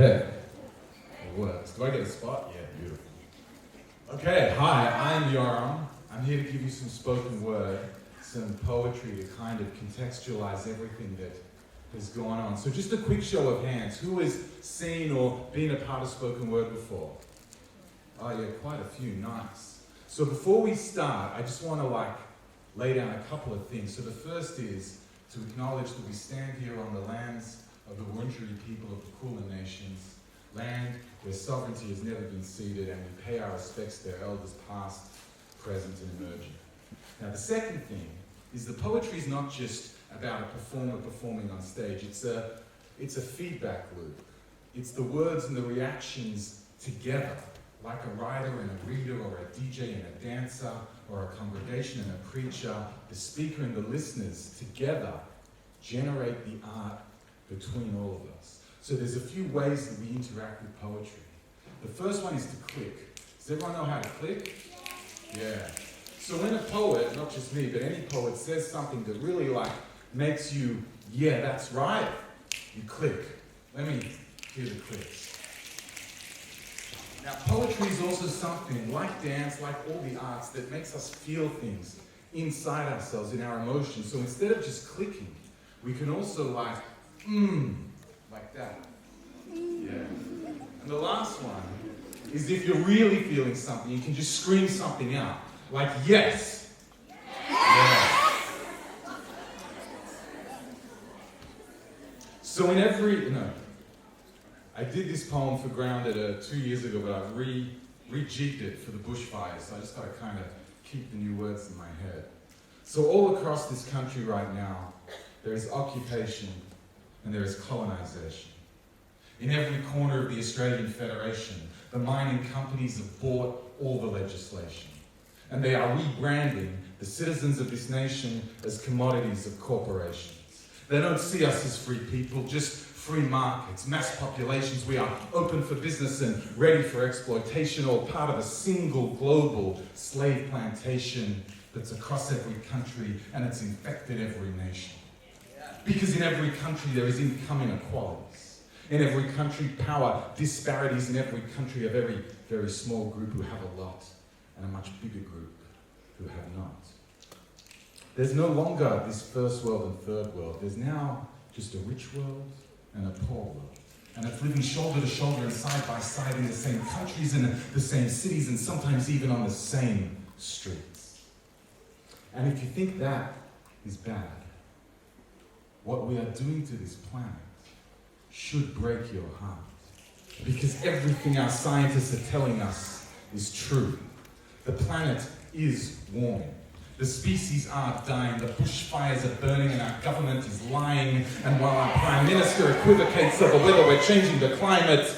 Okay. It works. Do I get a spot? Yeah, beautiful. Okay, hi, I'm Yoram. I'm here to give you some spoken word, some poetry to kind of contextualize everything that has gone on. So just a quick show of hands. Who has seen or been a part of spoken word before? Oh yeah, quite a few. Nice. So before we start, I just want to lay down a couple of things. So the first is to acknowledge that we stand here on the lands of the Wurundjeri people of the Kulin Nations, land where sovereignty has never been ceded, and we pay our respects to their elders past, present, and emerging. Now the second thing is that poetry is not just about a performer performing on stage. It's a feedback loop. It's the words and the reactions together, like a writer and a reader, or a DJ and a dancer, or a congregation and a preacher. The speaker and the listeners together generate the art between all of us. So there's a few ways that we interact with poetry. The first one is to click. Does everyone know how to click? Yeah. So when a poet, not just me, but any poet says something that really makes you, yeah, that's right, you click. Let me hear the clicks. Now poetry is also something, like dance, like all the arts, that makes us feel things inside ourselves, in our emotions. So instead of just clicking, we can also like that. Yeah. And the last one is if you're really feeling something, you can just scream something out. Like, yes. Yeah. So I did this poem for Grounded 2 years ago, but I rejigged it for the bushfires. So I just got to kind of keep the new words in my head. So all across this country right now, there is occupation and there is colonization. In every corner of the Australian Federation, the mining companies have bought all the legislation. And they are rebranding the citizens of this nation as commodities of corporations. They don't see us as free people, just free markets, mass populations. We are open for business and ready for exploitation, all part of a single global slave plantation that's across every country, and it's infected every nation. Because in every country there is income inequalities. In every country, power disparities. In every country, a very, very small group who have a lot, and a much bigger group who have not. There's no longer this first world and third world. There's now just a rich world and a poor world. And it's living shoulder to shoulder and side by side in the same countries and the same cities, and sometimes even on the same streets. And if you think that is bad, what we are doing to this planet should break your heart. Because everything our scientists are telling us is true. The planet is warming. The species are dying, the bushfires are burning, and our government is lying. And while our Prime Minister equivocates over whether we're changing the climate,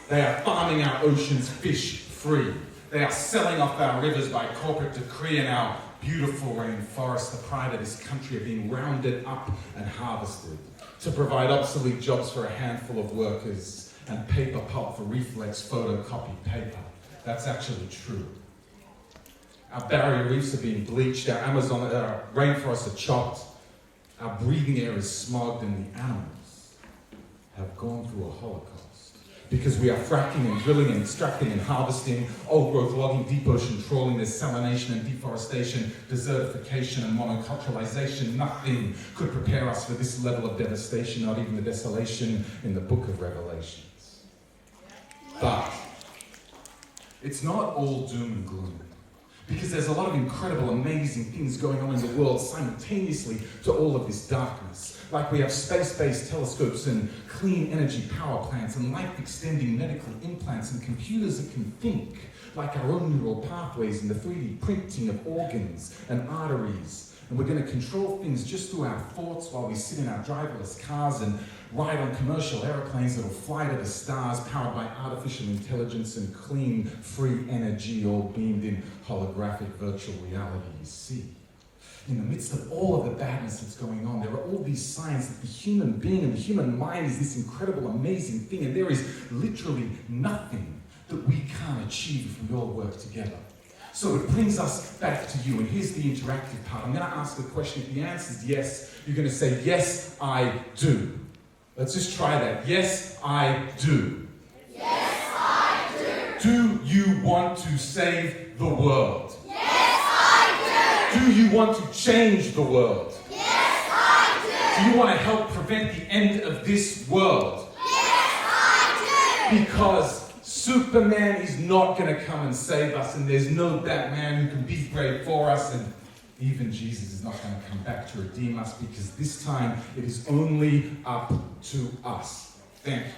they are farming our oceans fish free. They are selling off our rivers by corporate decree, and our beautiful rainforests, the pride of this country, are being rounded up and harvested to provide obsolete jobs for a handful of workers and paper pulp for reflex photocopy paper. That's actually true. Our barrier reefs are being bleached, our rainforests are chopped, our breathing air is smogged, and the animals have gone through a holocaust. Because we are fracking and drilling and extracting and harvesting, old growth logging, deep ocean trawling, there's salination and deforestation, desertification and monoculturalization. Nothing could prepare us for this level of devastation, not even the desolation in the book of Revelations. But it's not all doom and gloom. Because there's a lot of incredible, amazing things going on in the world simultaneously to all of this darkness. Like we have space-based telescopes and clean energy power plants and life-extending medical implants and computers that can think, like our own neural pathways and the 3D printing of organs and arteries. And we're going to control things just through our thoughts while we sit in our driverless cars and ride on commercial airplanes that'll fly to the stars, powered by artificial intelligence and clean, free energy, all beamed in holographic virtual reality. You see, in the midst of all of the badness that's going on, there are all these signs that the human being and the human mind is this incredible, amazing thing, and there is literally nothing that we can't achieve if we all work together. So it brings us back to you, and here's the interactive part. I'm going to ask the question. If the answer is yes, you're going to say, yes, I do. Let's just try that. Yes, I do. Yes, I do. Do you want to save the world? Yes, I do. Do you want to change the world? Yes, I Do you want to help prevent the end of this world? do. Yes, I do. Because Superman is not going to come and save us, and there's no Batman who can be brave for us, and even Jesus is not going to come back to redeem us, because this time it is only up to us. Thank you.